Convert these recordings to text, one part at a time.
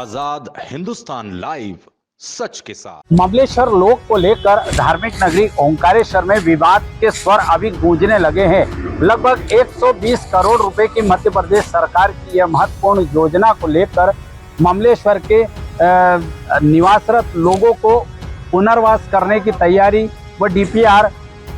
आजाद Hindustan live, सच के साथ। ममलेश्वर लोक को लेकर धार्मिक नगरी ओंकारेश्वर में विवाद के स्वर अभी गूंजने लगे हैं। लगभग 120 करोड़ रुपए की मध्य प्रदेश सरकार की यह महत्वपूर्ण योजना को लेकर ममलेश्वर के निवासरत लोगों को पुनर्वास करने की तैयारी व डीपीआर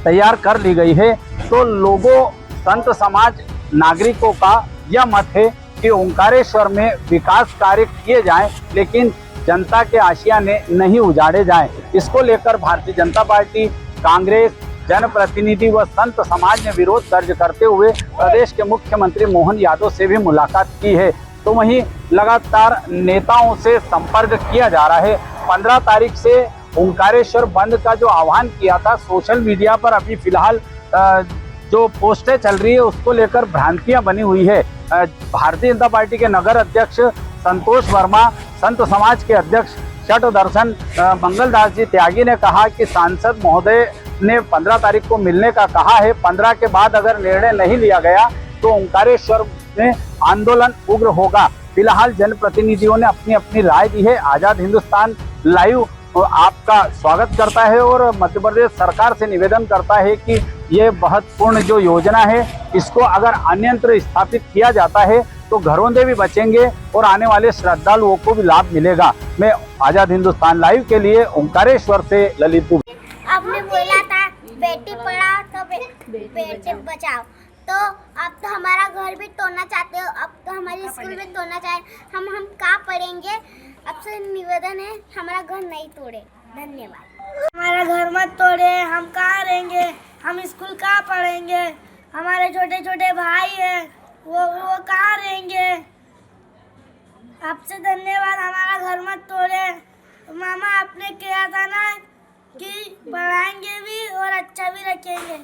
तैयार कर ली गई है। तो लोगों, संत समाज, नागरिकों का यह मत है कि ओंकारेश्वर में विकास कार्य किए जाएं, लेकिन जनता के आशियाने नहीं उजाड़े जाएं। इसको लेकर भारतीय जनता पार्टी, कांग्रेस, जनप्रतिनिधि व संत समाज ने विरोध दर्ज करते हुए प्रदेश के मुख्यमंत्री मोहन यादव से भी मुलाकात की है। तो वहीं लगातार नेताओं से संपर्क किया जा रहा है। 15 तारीख से ओंकारेश्वर बंद का जो आह्वान किया था, सोशल मीडिया पर अभी फिलहाल जो पोस्टें चल रही है उसको लेकर भ्रांतियां बनी हुई है। भारतीय जनता पार्टी के नगर अध्यक्ष संतोष वर्मा, संत समाज के अध्यक्ष शट दर्शन मंगलदास जी त्यागी ने कहा कि सांसद महोदय ने 15 तारीख को मिलने का कहा है। 15 के बाद अगर निर्णय नहीं लिया गया तो ओंकारेश्वर में आंदोलन उग्र होगा। फिलहाल जनप्रतिनिधियों ने अपनी अपनी राय दी है। आजाद हिंदुस्तान लाइव आपका स्वागत करता है और मध्य प्रदेश सरकार से निवेदन करता है कि ये महत्वपूर्ण जो योजना है इसको अगर अन्यत्र स्थापित किया जाता है तो घरोंदे भी बचेंगे और आने वाले श्रद्धालुओं को भी लाभ मिलेगा। मैं आजाद हिंदुस्तान लाइव के लिए ओंकारेश्वर से ललित दुबे। आपने बोला था बेटी पढ़ाओ तो बेटी बचाओ, तो अब तो हमारा घर भी तोड़ना चाहते हो, अब तो हमारी स्कूल भी तोड़ना चाहे। हम कहाँ पढ़ेंगे? आपसे निवेदन है हमारा घर नहीं तोड़े। धन्यवाद। हमारा घर मत तोड़े, हम कहाँ रहेंगे, हम स्कूल कहाँ पढ़ेंगे, हमारे छोटे छोटे भाई हैं वो कहाँ रहेंगे। आपसे धन्यवाद, हमारा घर मत तोड़े। मामा आपने कहा था ना कि पढ़ाएंगे भी और अच्छा भी रखेंगे।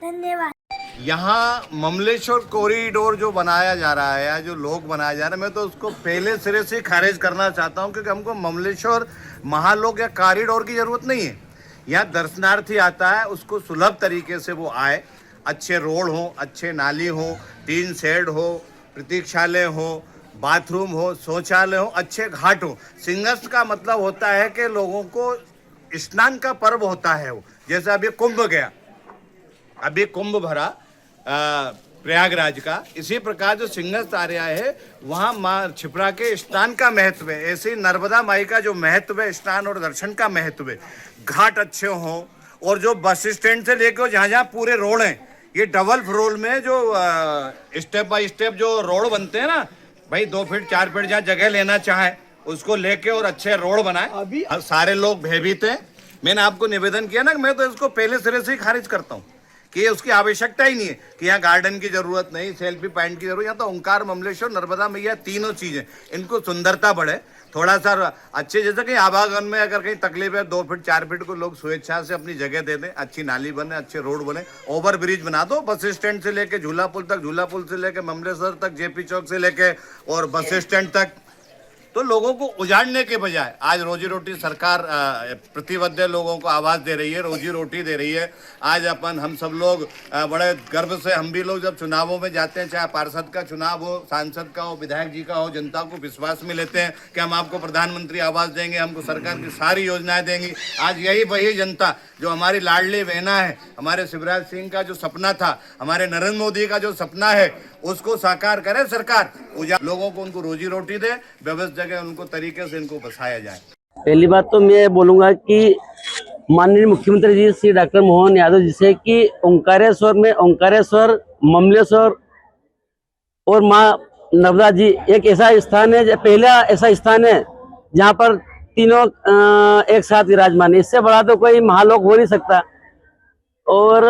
धन्यवाद। यहाँ ममलेश्वर कॉरिडोर जो बनाया जा रहा है या जो लोग बनाया जा रहा है, मैं तो उसको पहले सिरे से खारिज करना चाहता हूँ, क्योंकि हमको ममलेश्वर महालोक या कॉरिडोर की ज़रूरत नहीं है। यहाँ दर्शनार्थी आता है, उसको सुलभ तरीके से वो आए, अच्छे रोड हो, अच्छे नाली हो, टीन शेड हो, प्रतीक्षालय हो, बाथरूम हो, शौचालय हो, अच्छे घाट हो। सिंहस्थ का मतलब होता है कि लोगों को स्नान का पर्व होता है वो, जैसे अभी कुंभ गया, अभी कुंभ भरा प्रयागराज का, इसी प्रकार जो सिंहस्थ आ रहा है वहाँ माँ क्षिप्रा के स्नान का महत्व है। ऐसे नर्मदा माई का जो महत्व है, स्नान और दर्शन का महत्व है। घाट अच्छे हों और जो बस स्टैंड से लेकर जहाँ जहाँ पूरे रोड हैं, ये डबल फ्लोर में जो स्टेप बाय स्टेप जो रोड बनते हैं ना भाई, 2 फीट 4 फीट जहाँ जगह लेना चाहे उसको लेके और अच्छे रोड बनाए। अभी सारे लोग भयभीत हैं। मैंने आपको निवेदन किया ना कि मैं तो इसको पहले सिरे से ही खारिज करता हूँ कि ये उसकी आवश्यकता ही नहीं है, कि यहाँ गार्डन की जरूरत नहीं, सेल्फी पॉइंट की जरूरत। यहाँ तो ओंकार, ममलेश्वर, नर्मदा मैया तीनों चीजें, इनको सुंदरता बढ़े, थोड़ा सा अच्छे, जैसे कहीं आवागमन में अगर कहीं तकलीफ है 2 फीट 4 फीट को लोग स्वेच्छा से अपनी जगह दे दें, अच्छी नाली बने, अच्छे रोड बने, ओवर ब्रिज बना दो, बस स्टैंड से लेके झूला पुल तक, झूला पुल से लेके ममलेश्वर तक, जेपी चौक से लेके और बस स्टैंड तक। तो लोगों को उजाड़ने के बजाय आज रोजी रोटी सरकार प्रतिबद्ध लोगों को आवाज़ दे रही है, रोजी रोटी दे रही है। आज हम सब लोग बड़े गर्व से, हम भी लोग जब चुनावों में जाते हैं, चाहे पार्षद का चुनाव हो, सांसद का हो, विधायक जी का हो, जनता को विश्वास में लेते हैं कि हम आपको प्रधानमंत्री आवास देंगे, हमको सरकार की सारी योजनाएं देंगी। आज यही वही जनता जो हमारी लाडली बहना है, हमारे शिवराज सिंह का जो सपना था, हमारे नरेंद्र मोदी का जो सपना है, उसको साकार करे सरकार। लोगों को उनको रोजी रोटी दे, व्यवस्थित जगह उनको तरीके से इनको बसाया जाए। पहली बात तो मैं बोलूंगा कि माननीय मुख्यमंत्री जी श्री डॉक्टर मोहन यादव जी से कि ओंकारेश्वर में ओंकारेश्वर, ममलेश्वर और माँ नर्मदा जी एक ऐसा स्थान है, पहला ऐसा स्थान है जहाँ पर तीनों एक साथ विराजमान है। इससे बड़ा तो कोई महालोक हो नहीं सकता। और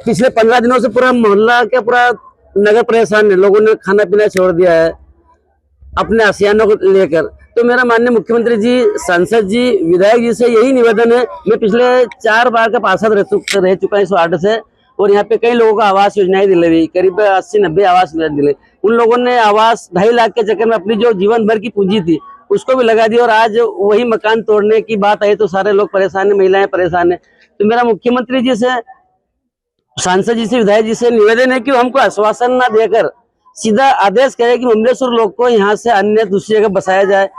पिछले 15 दिनों से पूरा मोहल्ला के पूरा नगर परेशान है, लोगों ने खाना पीना छोड़ दिया है अपने आसियानों को लेकर। तो मेरा माननीय मुख्यमंत्री जी, सांसद जी, विधायक जी से यही निवेदन है। मैं पिछले 4 बार का पार्षद रह चुका है इस वार्ड से, और यहाँ पे कई लोगों को आवास योजनाएं दिलाई, करीब 80-90 आवास दिले। उन लोगों ने आवास 2.5 लाख के चक्कर में अपनी जो जीवन भर की पूंजी थी उसको भी लगा दी, और आज वही मकान तोड़ने की बात आई तो सारे लोग परेशान है, महिलाएं परेशान है। तो मेरा मुख्यमंत्री जी से, सांसद जी से, विधायक जी से निवेदन है कि हमको आश्वासन ना देकर सीधा आदेश करे कि ममलेश्वर लोग को यहाँ से अन्य दूसरी जगह बसाया जाए,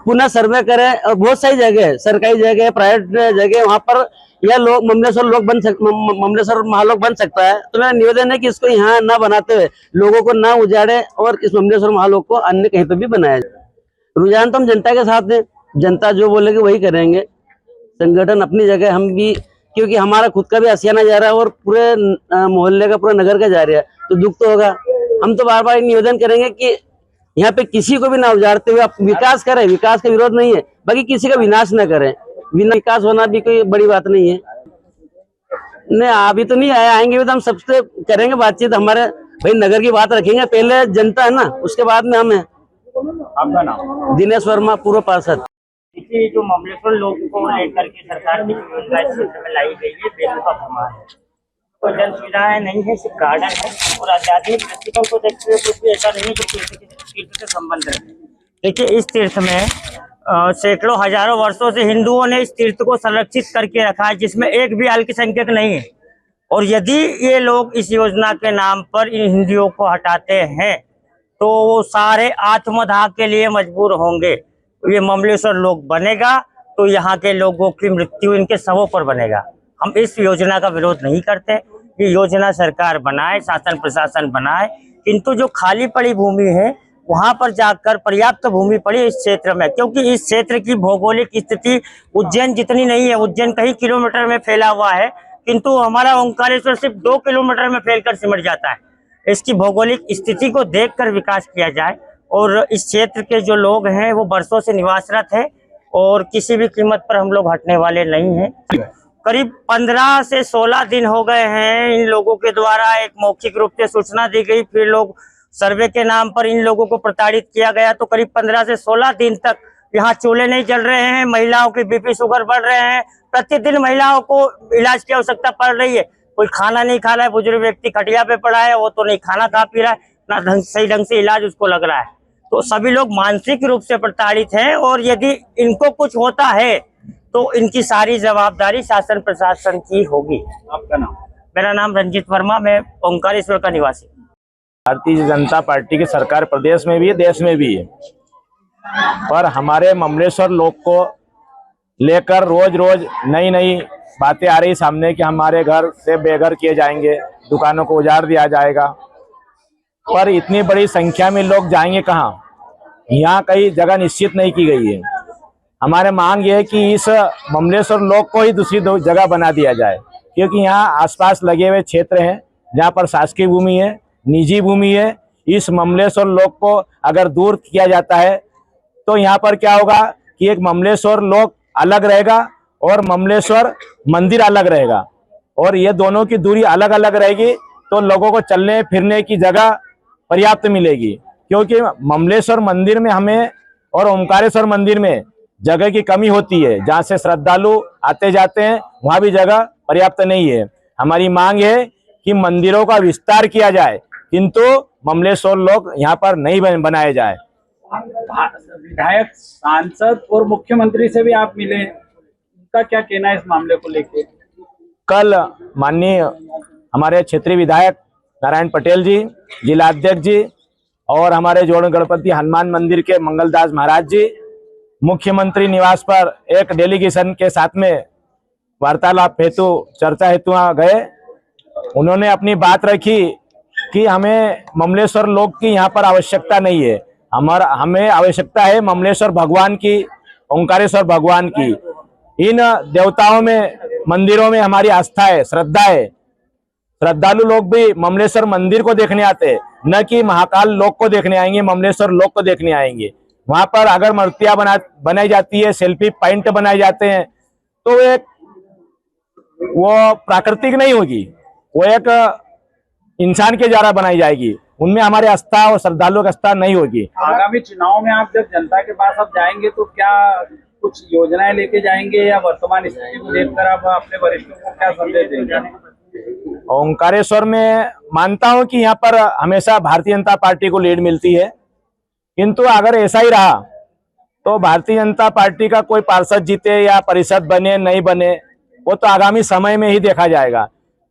पुनः सर्वे करें। और बहुत सारी जगह है, सरकारी जगह है, प्राइवेट जगह, वहाँ पर यह लोग ममलेश्वर महालोक बन सकता है। तो मेरा निवेदन है कि इसको यहाँ ना बनाते हुए लोगों को ना उजाड़े और इस ममलेश्वर महालोक को अन्य कहीं पर भी बनाया जाए। रुझान तो हम जनता के साथ हैं, जनता जो बोलेगी वही करेंगे। संगठन अपनी जगह, हम भी, क्योंकि हमारा खुद का भी आशियाना जा रहा है और पूरे मोहल्ले का, पूरे नगर का जा रहा है, तो दुख तो होगा। हम तो बार बार निवेदन करेंगे कि यहाँ पे किसी को भी ना उजाड़ते हुए आप विकास करें। विकास का विरोध नहीं है, बाकी किसी का विनाश ना करें। विकास होना भी कोई बड़ी बात नहीं है। नहीं, अभी तो नहीं आए, आएंगे भी तो हम सबसे करेंगे बातचीत। हमारे भाई नगर की बात रखेंगे, पहले जनता है ना, उसके बाद में हम है। आपका नाम? दिनेश वर्मा, पूर्व पार्षद। देखिए, जो ममलेश्वर लोग को लेकर के सरकार की योजना इस क्षेत्र में लाई गई है, बेहद समान है। तो जन सुविधाएं नहीं है, सिर्फ गार्डन है और आध्यात्मिक दृष्टिकोण को देखते हुए कुछ भी ऐसा नहीं है जो तीर्थ से संबंध रखे। देखिए, इस तीर्थ में सैकड़ों हजारों वर्षों से हिंदुओं ने इस तीर्थ को संरक्षित करके रखा है, जिसमें एक भी अल्पसंख्यक नहीं है। और यदि ये लोग इस योजना के नाम पर इन हिंदुओं को हटाते हैं तो वो सारे आत्मदाह के लिए मजबूर होंगे। ये ममलेश्वर लोक बनेगा तो यहाँ के लोगों की मृत्यु इनके शवों पर बनेगा। हम इस योजना का विरोध नहीं करते। ये योजना सरकार बनाए, शासन प्रशासन बनाए, किंतु जो खाली पड़ी भूमि है वहां पर जाकर पर्याप्त भूमि पड़ी इस क्षेत्र में, क्योंकि इस क्षेत्र की भौगोलिक स्थिति उज्जैन जितनी नहीं है। उज्जैन कई किलोमीटर में फैला हुआ है, किंतु हमारा ओंकारेश्वर सिर्फ 2 किलोमीटर में फैलकर सिमट जाता है। इसकी भौगोलिक स्थिति को देखकर विकास किया जाए। और इस क्षेत्र के जो लोग हैं वो वर्षों से निवासरत है और किसी भी कीमत पर हम लोग हटने वाले नहीं हैं। करीब 15 से 16 दिन हो गए हैं इन लोगों के द्वारा एक मौखिक रूप से सूचना दी गई, फिर लोग सर्वे के नाम पर इन लोगों को प्रताड़ित किया गया। तो करीब 15 से 16 दिन तक यहाँ चूल्हे नहीं जल रहे हैं, महिलाओं की बीपी शुगर बढ़ रहे हैं, प्रतिदिन महिलाओं को इलाज की आवश्यकता पड़ रही है। कोई खाना नहीं खा रहा है, बुजुर्ग व्यक्ति खटिया पे पड़ा है, वो तो नहीं खाना खा पी रहा है, ना सही ढंग से इलाज उसको लग रहा है। तो सभी लोग मानसिक रूप से प्रताड़ित हैं और यदि इनको कुछ होता है तो इनकी सारी जवाबदारी शासन प्रशासन की होगी। आपका नाम? मेरा नाम रंजित वर्मा, मैं ओंकारेश्वर का निवासी। भारतीय जनता पार्टी की सरकार प्रदेश में भी है, देश में भी है, पर हमारे ममलेश्वर लोक को लेकर रोज रोज नई नई बातें आ रही सामने कि हमारे घर से बेघर किए जाएंगे, दुकानों को उजाड़ दिया जाएगा। पर इतनी बड़ी संख्या में लोग जाएंगे कहाँ? यहाँ कई जगह निश्चित नहीं की गई है। हमारे मांग ये है कि इस ममलेश्वर लोक को ही दूसरी जगह बना दिया जाए, क्योंकि यहाँ आसपास लगे हुए क्षेत्र हैं जहाँ पर शासकीय भूमि है, निजी भूमि है। इस ममलेश्वर लोक को अगर दूर किया जाता है तो यहाँ पर क्या होगा कि एक ममलेश्वर लोक अलग रहेगा और ममलेश्वर मंदिर अलग रहेगा, और ये दोनों की दूरी अलग अलग रहेगी तो लोगों को चलने फिरने की जगह पर्याप्त मिलेगी। क्योंकि ममलेश्वर मंदिर में हमें और ओंकारेश्वर मंदिर में जगह की कमी होती है, जहाँ से श्रद्धालु आते जाते हैं वहाँ भी जगह पर्याप्त नहीं है। हमारी मांग है कि मंदिरों का विस्तार किया जाए, किंतु ममलेश्वर लोक यहाँ पर नहीं बनाए जाए। विधायक, सांसद और मुख्यमंत्री से भी आप मिले, उनका क्या कहना है इस मामले को लेकर? कल माननीय हमारे क्षेत्रीय विधायक नारायण पटेल जी, जिला अध्यक्ष जी और हमारे जोड़ गणपति हनुमान मंदिर के मंगलदास महाराज जी मुख्यमंत्री निवास पर एक डेलीगेशन के साथ में वार्तालाप हेतु, चर्चा हेतु गए। उन्होंने अपनी बात रखी कि हमें ममलेश्वर लोक की यहाँ पर आवश्यकता नहीं है, हमें आवश्यकता है ममलेश्वर भगवान की, ओंकारेश्वर भगवान की। इन देवताओं में, मंदिरों में हमारी आस्था है, श्रद्धा है। श्रद्धालु लोग भी ममलेश्वर मंदिर को देखने आते हैं, न कि महाकाल लोक को देखने आएंगे, ममलेश्वर लोक को देखने आएंगे। वहां पर अगर मूर्तियां बनाई जाती है, सेल्फी पॉइंट बनाए जाते हैं, तो वो प्राकृतिक नहीं होगी, वो एक इंसान के द्वारा बनाई जाएगी। उनमें हमारे आस्था और श्रद्धालुओं की आस्था नहीं होगी। आगामी चुनाव में आप जब जनता के पास आप जाएंगे तो क्या कुछ योजनाएं लेके जाएंगे या वर्तमान स्थिति को देखकर आप अपने वरिष्ठों को क्या संदेश देंगे? ओंकारेश्वर में मानता हूं कि यहाँ पर हमेशा भारतीय जनता पार्टी को लीड मिलती है, किंतु अगर ऐसा ही रहा तो भारतीय जनता पार्टी का कोई पार्षद जीते या परिषद बने नहीं बने, वो तो आगामी समय में ही देखा जाएगा।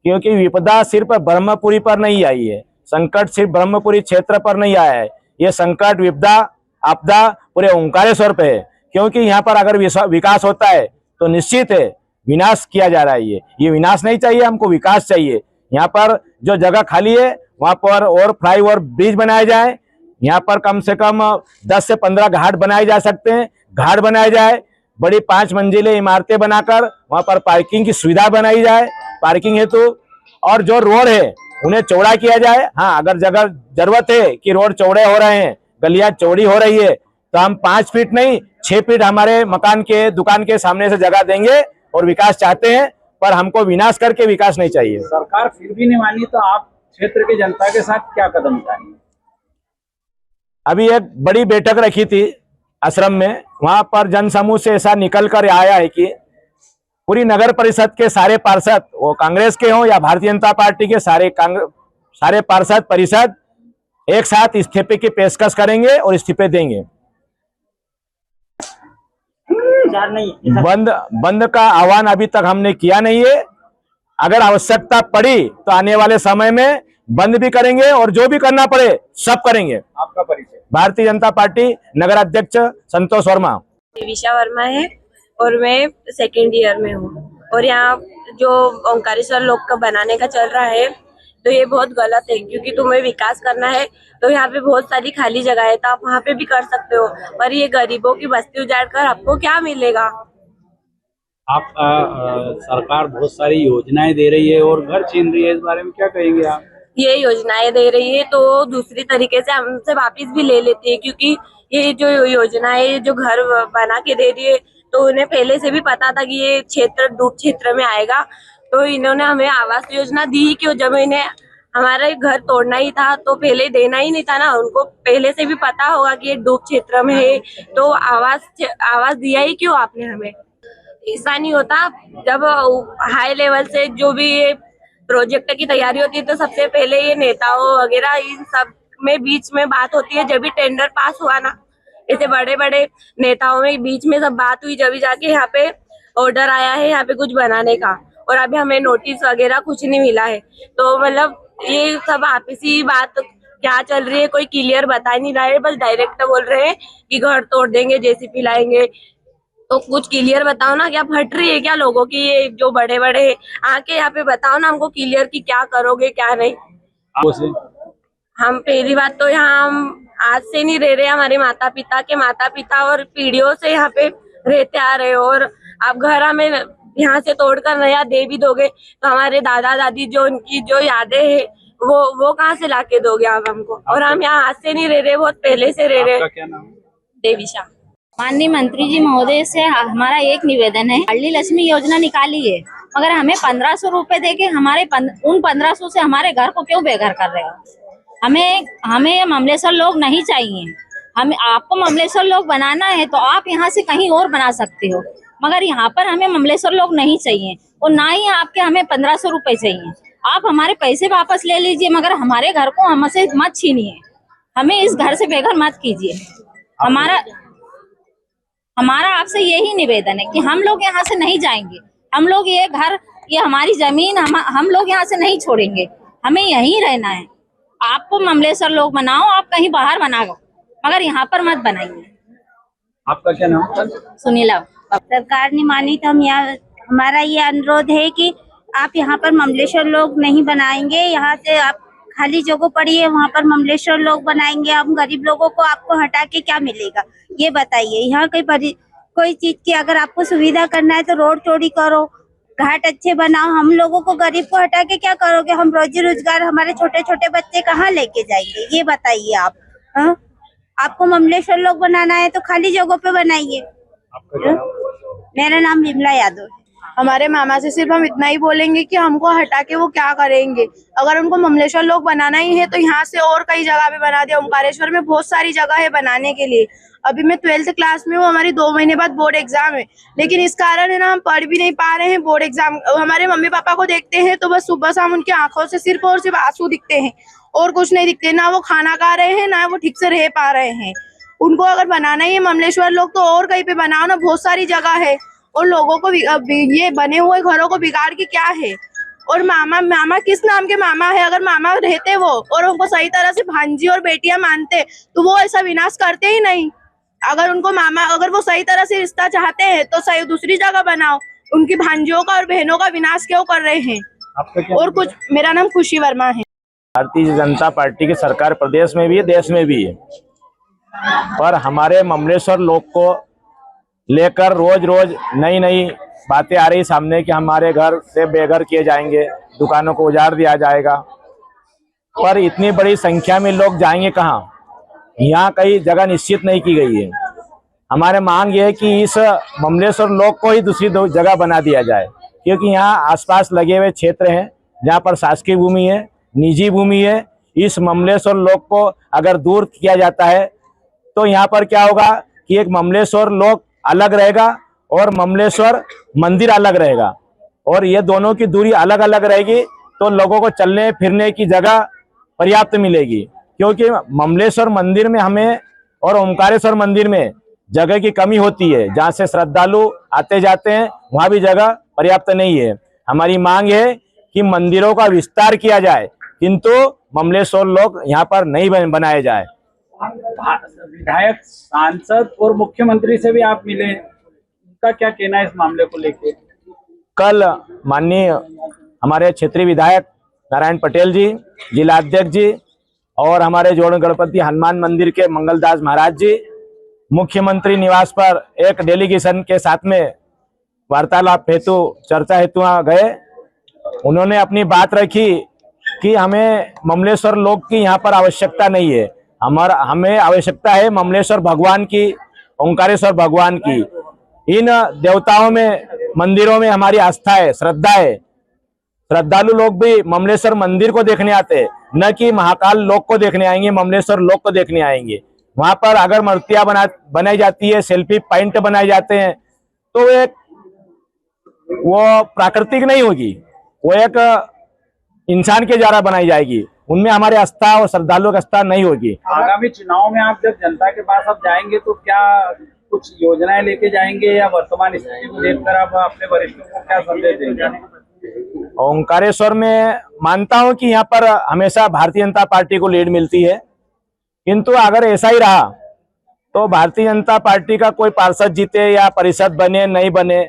क्योंकि विपदा सिर्फ ब्रह्मपुरी पर नहीं आई है, संकट सिर्फ ब्रह्मपुरी क्षेत्र पर नहीं आया है, ये संकट विपदा आपदा पूरे ओंकारेश्वर पे है। क्योंकि यहाँ पर अगर विकास होता है तो निश्चित है विनाश किया जा रहा है। ये विनाश नहीं चाहिए, हमको विकास चाहिए। यहाँ पर जो जगह खाली है वहां पर और फ्लाईओवर ब्रिज बनाए जाए, यहाँ पर कम से कम 10 से 15 घाट बनाए जा सकते हैं, घाट बनाए जाए, बड़ी 5 मंजिले इमारतें बनाकर वहां पर पार्किंग की सुविधा बनाई जाए पार्किंग हेतु, और जो रोड है उन्हें चौड़ा किया जाए। हाँ, अगर जरूरत है कि रोड चौड़े हो रहे हैं, गलियां चौड़ी हो रही है, तो हम 5 फीट नहीं 6 फीट हमारे मकान के दुकान के सामने से जगह देंगे और विकास चाहते हैं, पर हमको विनाश करके विकास नहीं चाहिए। सरकार फिर भी नहीं मानी तो आप क्षेत्र की जनता के साथ क्या कदम उठाएंगे? अभी एक बड़ी बैठक रखी थी आश्रम में, वहां पर जन समूह से ऐसा निकल कर आया है कि पूरी नगर परिषद के सारे पार्षद, वो कांग्रेस के हों या भारतीय जनता पार्टी के, सारे पार्षद परिषद एक साथ इस्तीफे की पेशकश करेंगे और इस्तीफे देंगे। बंद का आह्वान अभी तक हमने किया नहीं है। अगर आवश्यकता पड़ी तो आने वाले समय में बंद भी करेंगे और जो भी करना पड़े सब करेंगे। आपका परिचय? भारतीय जनता पार्टी नगर अध्यक्ष संतोष वर्मा। देविशा वर्मा है और मैं सेकेंड ईयर में हूँ। और यहाँ जो ओंकारेश्वर लोक का बनाने का चल रहा है तो ये बहुत गलत है, क्योंकि तुम्हें विकास करना है तो यहाँ पे बहुत सारी खाली जगह है, तो आप वहाँ पे भी कर सकते हो, पर ये गरीबों की बस्ती उजाड़ कर आपको क्या मिलेगा? आप सरकार बहुत सारी योजनाएं दे रही है और घर छीन रही है, इस बारे में क्या कहेंगे आप? ये योजनाएं दे रही है तो दूसरी तरीके से हमसे वापस भी ले लेती है, क्योंकि ये जो योजनाएं जो घर बना के दे रही है तो उन्हें पहले से भी पता था कि ये क्षेत्र डूब क्षेत्र में आएगा, तो इन्होंने हमें आवास योजना दी क्यों? जब इन्हें हमारा घर तोड़ना ही था तो पहले देना ही नहीं था ना, उनको पहले से भी पता होगा कि ये डूब क्षेत्र में है, तो आवास दिया ही क्यों आपने हमें? ऐसा नहीं होता। जब हाई लेवल से जो भी ये प्रोजेक्ट की तैयारी होती है तो सबसे पहले ये नेताओं वगैरह इन सब में बीच में बात होती है, जब भी टेंडर पास हुआ ना, ऐसे बड़े बड़े नेताओं में बीच में सब बात हुई, जब भी जाके यहाँ पे ऑर्डर आया है यहाँ पे कुछ बनाने का, और अभी हमें नोटिस वगैरह कुछ नहीं मिला है। तो मतलब ये सब आपसी बात क्या चल रही है, कोई क्लियर बता नहीं रहा है, बस डायरेक्ट बोल रहे हैं कि घर तोड़ देंगे, जेसीबी लाएंगे। तो कुछ क्लियर बताओ ना, क्या फट रही है क्या लोगों की? ये जो बड़े बड़े आके यहाँ पे बताओ ना हमको क्लियर कि क्या करोगे क्या नहीं। हम पहली बात तो यहाँ हम आज से नहीं रह रहे, हमारे माता पिता और पीढ़ियों से यहाँ पे रहते आ रहे हो, और आप घर हमें यहाँ से तोड़कर नया दे भी दोगे तो हमारे दादा दादी जो उनकी जो यादें हैं वो कहाँ से लाके दोगे आप हमको? और हम यहाँ आज से नहीं रह रहे, बहुत पहले से रह रहे। क्या नाम? देविशा। माननीय मंत्री जी महोदय से हमारा एक निवेदन है, लाडली लक्ष्मी योजना निकाली है, मगर हमें 1500 रुपए देके हमारे उन 1500 से हमारे घर को क्यों बेघर कर रहे हो? हमें ममलेश्वर लोग नहीं चाहिए। हमें आपको ममलेश्वर लोग बनाना है तो आप यहाँ से कहीं और बना सकते हो, मगर यहाँ पर हमें ममलेश्वर लोग नहीं चाहिए, और ना ही आपके हमें 1500 रुपए चाहिए। आप हमारे पैसे वापस ले लीजिए, मगर हमारे घर को हमसे मत छीनिए, हमें इस घर से बेघर मत कीजिए। हमारा आपसे यही निवेदन है कि हम लोग यहाँ से नहीं जाएंगे, हम लोग ये घर, ये हमारी जमीन हम लोग यहाँ से नहीं छोड़ेंगे, हमें यहीं रहना है। आपको ममलेश्वर लोग बनाओ, आप कहीं बाहर बनाओ, मगर यहाँ पर मत बनाइए। आपका क्या नाम? सुनीला। सरकार ने मानी तो हमारा ये अनुरोध है कि आप यहाँ पर ममलेश्वर लोग नहीं बनाएंगे, यहाँ से आप खाली जगह पड़ी है वहाँ पर ममलेश्वर लोग बनाएंगे। हम गरीब लोगों को आपको हटा के क्या मिलेगा ये बताइए? यहाँ कोई चीज की अगर आपको सुविधा करना है तो रोड चौड़ी करो, घाट अच्छे बनाओ, हम लोगों को गरीब को हटा के क्या करोगे? हम रोजी रोजगार हमारे छोटे छोटे बच्चे कहाँ लेके जाएंगे ये बताइए आप? आपको ममलेश्वर लोग बनाना है तो खाली जगह पे बनाइए। मेरा नाम विमला यादव है। हमारे मामा से सिर्फ हम इतना ही बोलेंगे कि हमको हटा के वो क्या करेंगे। अगर उनको ममलेश्वर लोग बनाना ही है तो यहाँ से और कई जगह पे बना दिया। ओंकारेश्वर में बहुत सारी जगह है बनाने के लिए। अभी मैं 12th क्लास में हूँ, हमारी 2 महीने बाद बोर्ड एग्जाम है, लेकिन इस कारण है ना हम पढ़ भी नहीं पा रहे हैं बोर्ड एग्जाम। हमारे मम्मी पापा को देखते हैं तो बस सुबह शाम उनकी आंखों से सिर्फ और सिर्फ आंसू दिखते हैं और कुछ नहीं दिखते। ना वो खाना खा रहे हैं, ना वो ठीक से रह पा रहे हैं। उनको अगर बनाना ही है ममलेश्वर लोग तो और कहीं पे बनाओ ना, बहुत सारी जगह है। और लोगों को ये बने हुए घरों को बिगाड़ के क्या है? और मामा किस नाम के मामा है? अगर मामा रहते वो और उनको सही तरह से भांजी और बेटियां मानते तो वो ऐसा विनाश करते ही नहीं। अगर वो सही तरह से रिश्ता चाहते हैं तो सही दूसरी जगह बनाओ। उनकी भांजियों का और बहनों का विनाश क्यों कर रहे हैं? और कुछ, मेरा नाम खुशी वर्मा है। भारतीय जनता पार्टी की सरकार प्रदेश में भी है, देश में भी है, पर हमारे ममलेश्वर लोग को लेकर रोज रोज नई नई बातें आ रही सामने कि हमारे घर से बेघर किए जाएंगे, दुकानों को उजाड़ दिया जाएगा। पर इतनी बड़ी संख्या में लोग जाएंगे कहाँ? यहाँ कई जगह निश्चित नहीं की गई है। हमारे मांग ये है कि इस ममलेश्वर लोग को ही दूसरी जगह बना दिया जाए, क्योंकि यहाँ आसपास लगे हुए क्षेत्र हैं जहाँ पर शासकीय भूमि है, निजी भूमि है। इस ममलेश्वर लोग को अगर दूर किया जाता है तो यहाँ पर क्या होगा कि एक ममलेश्वर लोग अलग रहेगा और ममलेश्वर मंदिर अलग रहेगा, और ये दोनों की दूरी अलग अलग रहेगी तो लोगों को चलने फिरने की जगह पर्याप्त मिलेगी। क्योंकि ममलेश्वर मंदिर में हमें और ओंकारेश्वर मंदिर में जगह की कमी होती है, जहाँ से श्रद्धालु आते जाते हैं वहाँ भी जगह पर्याप्त नहीं है। हमारी मांग है कि मंदिरों का विस्तार किया जाए, किंतु ममलेश्वर लोग यहाँ पर नहीं बनाए जाए। विधायक, सांसद और मुख्यमंत्री से भी आप मिले, उनका क्या कहना है इस मामले को लेकर? कल माननीय हमारे क्षेत्रीय विधायक नारायण पटेल जी, जिला अध्यक्ष जी और हमारे जोड़ गणपति हनुमान मंदिर के मंगलदास महाराज जी मुख्यमंत्री निवास पर एक डेलीगेशन के साथ में वार्तालाप हेतु, चर्चा हेतु गए। उन्होंने अपनी बात रखी कि हमें ममलेश्वर लोग की यहाँ पर आवश्यकता नहीं है, हमें आवश्यकता है ममलेश्वर भगवान की, ओंकारेश्वर भगवान की। इन देवताओं में, मंदिरों में हमारी आस्था है, श्रद्धा है। श्रद्धालु लोग भी ममलेश्वर मंदिर को देखने आते हैं, न कि महाकाल लोक को देखने आएंगे, ममलेश्वर लोक को देखने आएंगे। वहां पर अगर मूर्तियां बनाई जाती है, सेल्फी पॉइंट बनाए जाते हैं, तो वो प्राकृतिक नहीं होगी, वो एक इंसान के द्वारा बनाई जाएगी। उनमें हमारे आस्था और श्रद्धालुओं की आस्था नहीं होगी। आगामी चुनाव में आप जब जनता के पास आप जाएंगे तो क्या कुछ योजनाएं लेके जाएंगे या वर्तमान स्थिति को देखकर आप अपने वरिष्ठों को क्या संदेश देंगे? ओंकारेश्वर में मानता हूं कि यहाँ पर हमेशा भारतीय जनता पार्टी को लीड मिलती है, किंतु अगर ऐसा ही रहा तो भारतीय जनता पार्टी का कोई पार्षद जीते या परिषद बने नहीं बने,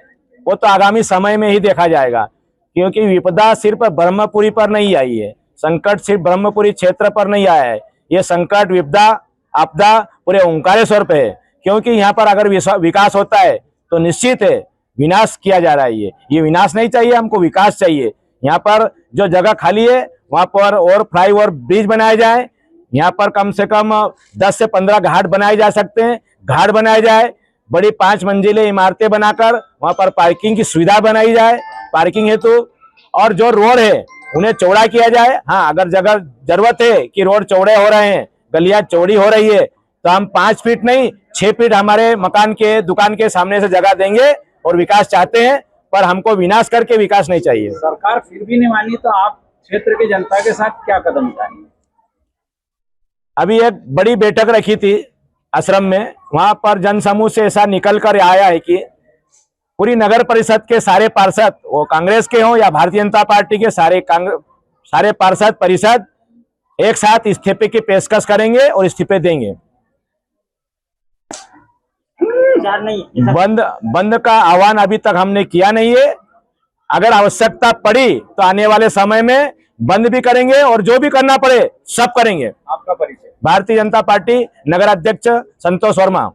वो तो आगामी समय में ही देखा जाएगा। क्योंकि विपदा सिर्फ ब्रह्मपुरी पर नहीं आई है, संकट सिर्फ ब्रह्मपुरी क्षेत्र पर नहीं आया है, ये संकट, विपदा, आपदा पूरे ओंकारेश्वर पे है। क्योंकि यहाँ पर अगर विकास होता है तो निश्चित है विनाश किया जा रहा है। ये विनाश नहीं चाहिए, हमको विकास चाहिए। यहाँ पर जो जगह खाली है वहां पर और फ्लाईओवर ब्रिज बनाए जाए, यहाँ पर कम से कम 10 से 15 घाट बनाए जा सकते हैं, घाट बनाए जाए, बड़ी 5 मंजिले इमारतें बनाकर वहां पर पार्किंग की सुविधा बनाई जाए, पार्किंग हेतु, और जो रोड है उन्हें चौड़ा किया जाए। हाँ, अगर जगह जरूरत है कि रोड चौड़े हो रहे हैं, गलियां चौड़ी हो रही है, तो हम 5 फीट नहीं 6 फीट हमारे मकान के, दुकान के सामने से जगह देंगे और विकास चाहते हैं, पर हमको विनाश करके विकास नहीं चाहिए। सरकार फिर भी नहीं मानी तो आप क्षेत्र की जनता के साथ क्या कदम उठाएंगे? अभी एक बड़ी बैठक रखी थी आश्रम में, वहां पर जन समूह से ऐसा निकल कर आया है कि पूरी नगर परिषद के सारे पार्षद, वो कांग्रेस के हों या भारतीय जनता पार्टी के, सारे पार्षद परिषद एक साथ इस्तीफे की पेशकश करेंगे और इस्तीफे देंगे। बंद का आह्वान अभी तक हमने किया नहीं है। अगर आवश्यकता पड़ी तो आने वाले समय में बंद भी करेंगे और जो भी करना पड़े सब करेंगे। आपका परिचय? भारतीय जनता पार्टी नगर अध्यक्ष संतोष वर्मा।